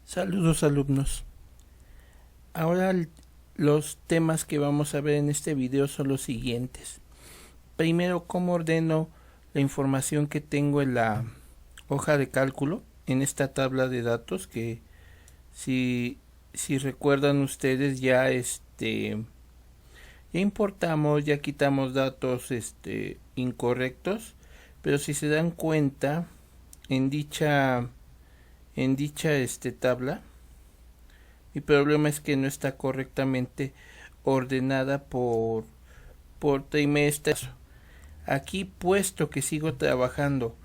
Saludos alumnos. Ahora los temas que vamos a ver en este video son los siguientes. Primero, cómo ordeno la información que tengo en la hoja de cálculo, en esta tabla de datos que si recuerdan ustedes ya importamos, ya quitamos datos incorrectos, pero si se dan cuenta en dicha tabla, mi problema es que no está correctamente ordenada por trimestre. Aquí, puesto que sigo trabajando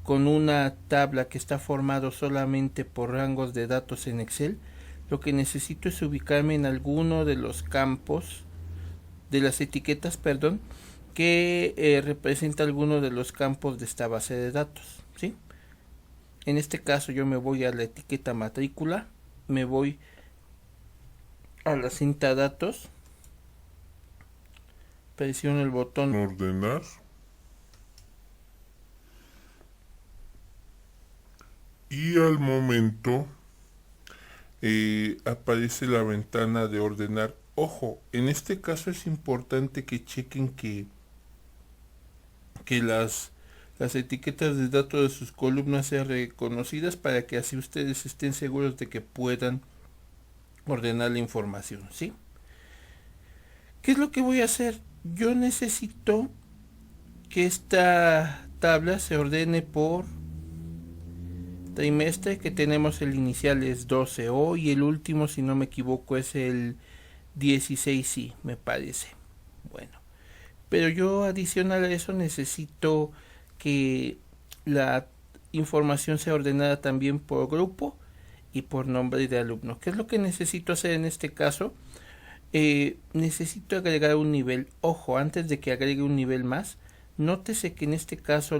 con una tabla que está formado solamente por rangos de datos en Excel, lo que necesito es ubicarme en alguno de los campos, de las etiquetas, perdón, que representa alguno de los campos de esta base de datos, ¿sí? En este caso yo me voy a la etiqueta matrícula, me voy a la cinta datos, presiono el botón ordenar y al momento aparece la ventana de ordenar. Ojo, en este caso es importante que chequen que las etiquetas de datos de sus columnas sean reconocidas para que así ustedes estén seguros de que puedan ordenar la información, ¿sí? ¿Qué es lo que voy a hacer? Yo necesito que esta tabla se ordene por trimestre, que tenemos el inicial es 12O y el último, si no me equivoco, es el 16I, me parece. Bueno, pero yo adicional a eso necesito que la información sea ordenada también por grupo y por nombre de alumno. ¿Qué es lo que necesito hacer en este caso? Necesito agregar un nivel. Ojo, antes de que agregue un nivel más, nótese que en este caso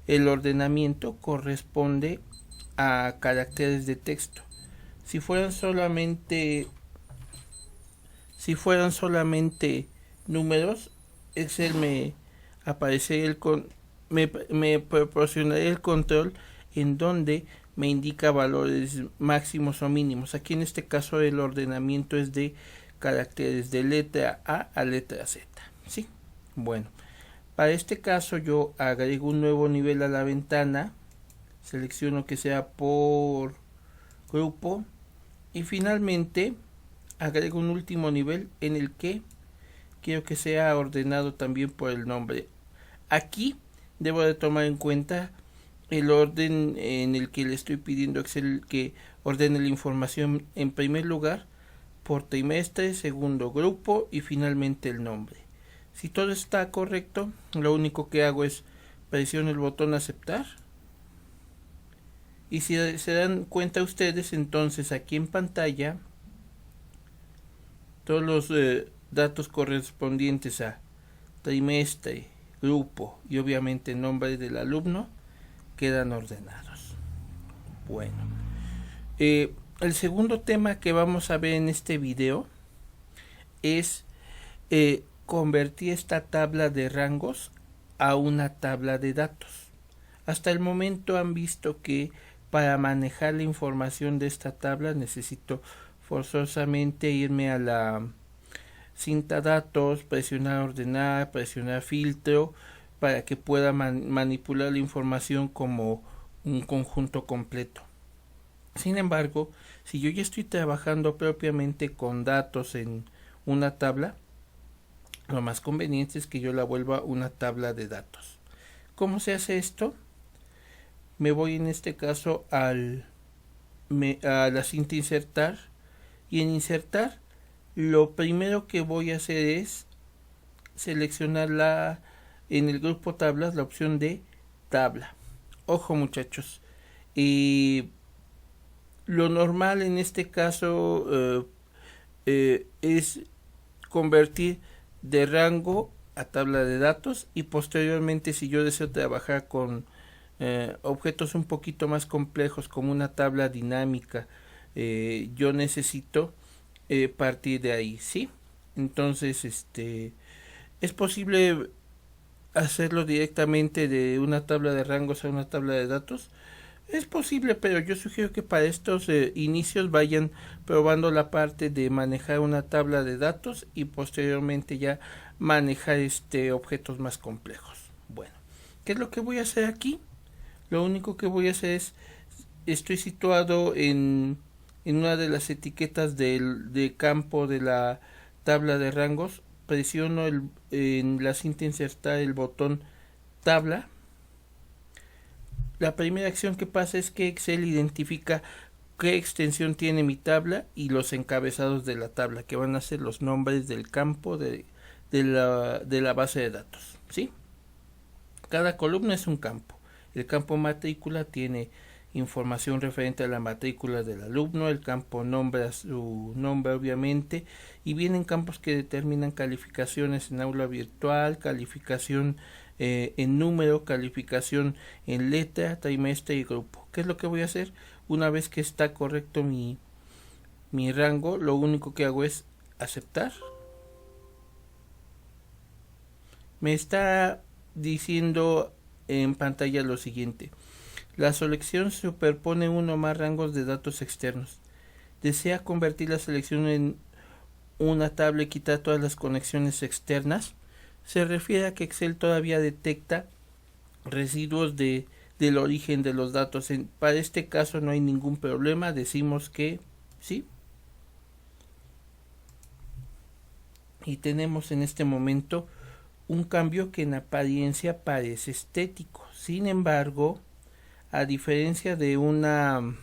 el ordenamiento corresponde a caracteres de texto. Si fueran solamente números, Excel me proporcionaría el control en donde me indica valores máximos o mínimos. Aquí en este caso el ordenamiento es de caracteres de letra A a letra Z, ¿sí? Bueno, para este caso yo agrego un nuevo nivel a la ventana, selecciono que sea por grupo y finalmente agrego un último nivel en el que quiero que sea ordenado también por el nombre. Aquí debo de tomar en cuenta el orden en el que le estoy pidiendo a Excel que ordene la información, en primer lugar por trimestre, segundo grupo y finalmente el nombre. Si todo está correcto, lo único que hago es presiono el botón aceptar. Y si se dan cuenta ustedes, entonces aquí en pantalla todos los datos correspondientes a trimestre, grupo y obviamente nombre del alumno quedan ordenados. Bueno, el segundo tema que vamos a ver en este video es convertir esta tabla de rangos a una tabla de datos. Hasta el momento han visto que para manejar la información de esta tabla necesito forzosamente irme a la cinta datos, presionar ordenar, presionar filtro para que pueda manipular la información como un conjunto completo. Sin embargo, si yo ya estoy trabajando propiamente con datos en una tabla, lo más conveniente es que yo la vuelva una tabla de datos. ¿Cómo se hace esto? Me voy en este caso a la cinta insertar, y en insertar lo primero que voy a hacer es seleccionar en el grupo tablas la opción de tabla. Ojo muchachos, lo normal en este caso es convertir de rango a tabla de datos, y posteriormente si yo deseo trabajar con objetos un poquito más complejos como una tabla dinámica, yo necesito partir de ahí, ¿sí? Entonces es posible hacerlo directamente de una tabla de rangos a una tabla de datos, Es posible, pero yo sugiero que para estos inicios vayan probando la parte de manejar una tabla de datos y posteriormente ya manejar objetos más complejos. Bueno, ¿qué es lo que voy a hacer aquí? Lo único que voy a hacer es, estoy situado en una de las etiquetas de campo de la tabla de rangos, presiono en la cinta insertar el botón tabla. La primera acción que pasa es que Excel identifica qué extensión tiene mi tabla y los encabezados de la tabla, que van a ser los nombres del campo de la base de datos, ¿sí? Cada columna es un campo. El campo matrícula tiene información referente a la matrícula del alumno, el campo nombra su nombre obviamente, y vienen campos que determinan calificaciones en aula virtual, calificación en número, calificación en letra, trimestre y grupo. ¿Qué es lo que voy a hacer? Una vez que está correcto mi rango, lo único que hago es aceptar. Me está diciendo en pantalla lo siguiente: la selección superpone uno o más rangos de datos externos. ¿Desea convertir la selección en una tabla y quitar todas las conexiones externas? Se refiere a que Excel todavía detecta residuos del origen de los datos. Para este caso no hay ningún problema, decimos que sí. Y tenemos en este momento un cambio que en apariencia parece estético. Sin embargo, a diferencia de una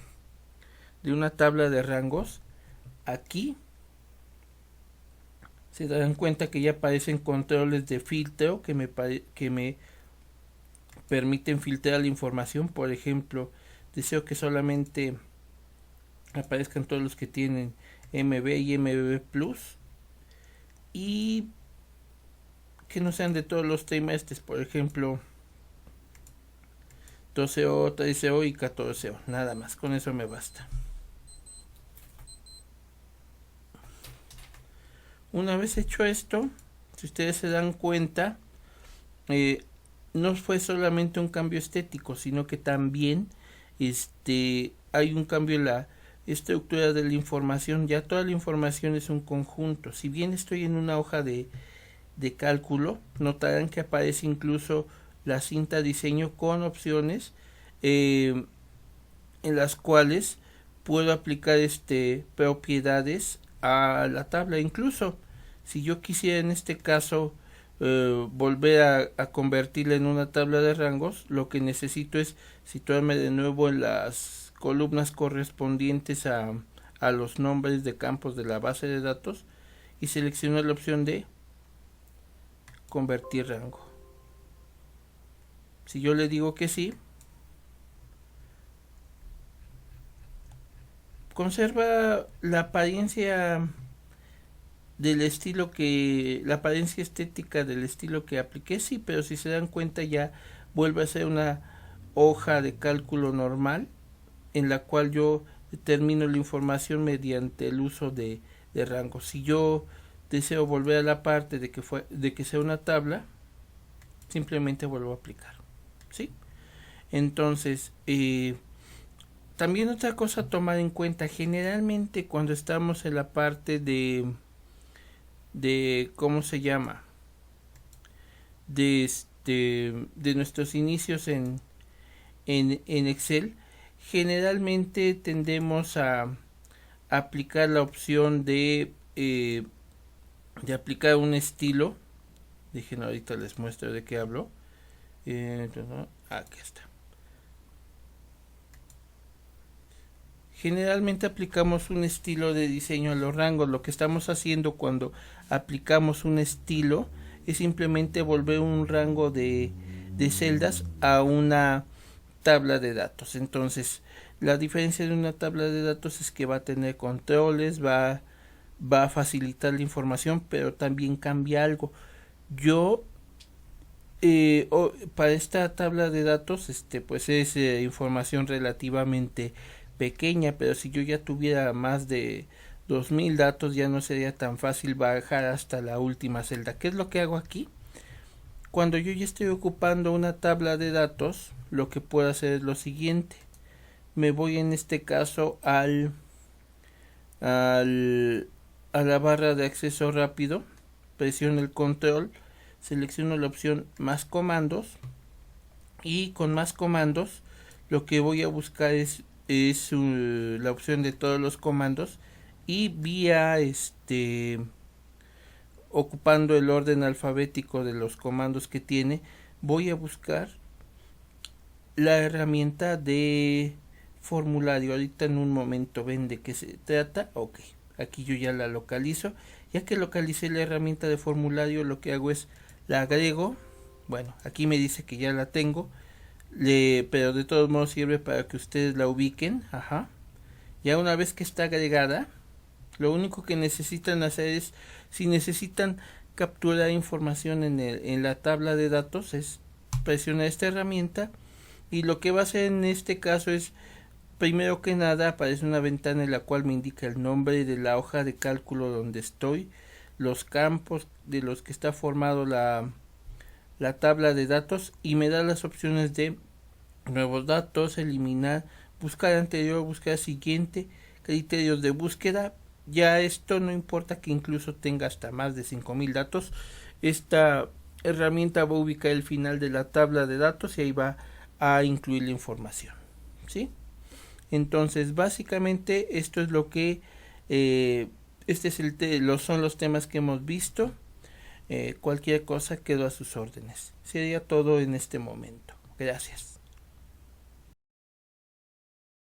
tabla de rangos, aquí se darán cuenta que ya aparecen controles de filtro que me permiten filtrar la información. Por ejemplo, deseo que solamente aparezcan todos los que tienen MB y MB Plus y que no sean de todos los trimestres, por ejemplo 12O, 13O y 14O, nada más, con eso me basta. Una vez hecho esto, si ustedes se dan cuenta, no fue solamente un cambio estético, sino que también hay un cambio en la estructura de la información. Ya toda la información es un conjunto. Si bien estoy en una hoja de cálculo, notarán que aparece incluso la cinta diseño con opciones en las cuales puedo aplicar propiedades a la tabla. Incluso si yo quisiera en este caso volver a convertirla en una tabla de rangos, lo que necesito es situarme de nuevo en las columnas correspondientes a los nombres de campos de la base de datos y seleccionar la opción de convertir rango. Si yo le digo que sí, conserva la apariencia del estilo la apariencia estética del estilo que apliqué, sí, pero si se dan cuenta ya vuelve a ser una hoja de cálculo normal en la cual yo determino la información mediante el uso de rangos. Si yo deseo volver a la parte de que sea una tabla, simplemente vuelvo a aplicar, ¿sí? Entonces, también otra cosa a tomar en cuenta, generalmente cuando estamos en la parte de ¿cómo se llama? De nuestros inicios en Excel, generalmente tendemos a aplicar la opción de aplicar un estilo. Dejen, ahorita les muestro de qué hablo. Aquí está. Generalmente aplicamos un estilo de diseño a los rangos. Lo que estamos haciendo cuando aplicamos un estilo es simplemente volver un rango de celdas a una tabla de datos. Entonces, la diferencia de una tabla de datos es que va a tener controles, va a facilitar la información, pero también cambia algo. Yo para esta tabla de datos pues es información relativamente pequeña, pero si yo ya tuviera más de 2000 datos ya no sería tan fácil bajar hasta la última celda. ¿Qué es lo que hago aquí? Cuando yo ya estoy ocupando una tabla de datos, lo que puedo hacer es lo siguiente: me voy en este caso a la barra de acceso rápido, presiono el control, selecciono la opción más comandos, y con más comandos lo que voy a buscar es la opción de todos los comandos, y vía ocupando el orden alfabético de los comandos que tiene, voy a buscar la herramienta de formulario. Ahorita en un momento ven de qué se trata. Ok, aquí yo ya la localizo. Ya que localicé la herramienta de formulario, lo que hago es la agrego. Bueno, aquí me dice que ya la tengo, pero de todos modos sirve para que ustedes la ubiquen. Ajá. Ya una vez que está agregada, lo único que necesitan hacer es, si necesitan capturar información en la tabla de datos, es presionar esta herramienta, y lo que va a hacer en este caso es, primero que nada, aparece una ventana en la cual me indica el nombre de la hoja de cálculo donde estoy, los campos de los que está formado la tabla de datos, y me da las opciones de nuevos datos, eliminar, buscar anterior, buscar siguiente, criterios de búsqueda. Ya esto no importa que incluso tenga hasta más de 5000 datos, esta herramienta va a ubicar el final de la tabla de datos y ahí va a incluir la información, ¿sí? Entonces básicamente esto es lo que este es son los temas que hemos visto. Cualquier cosa quedo a sus órdenes. Sería todo en este momento. Gracias.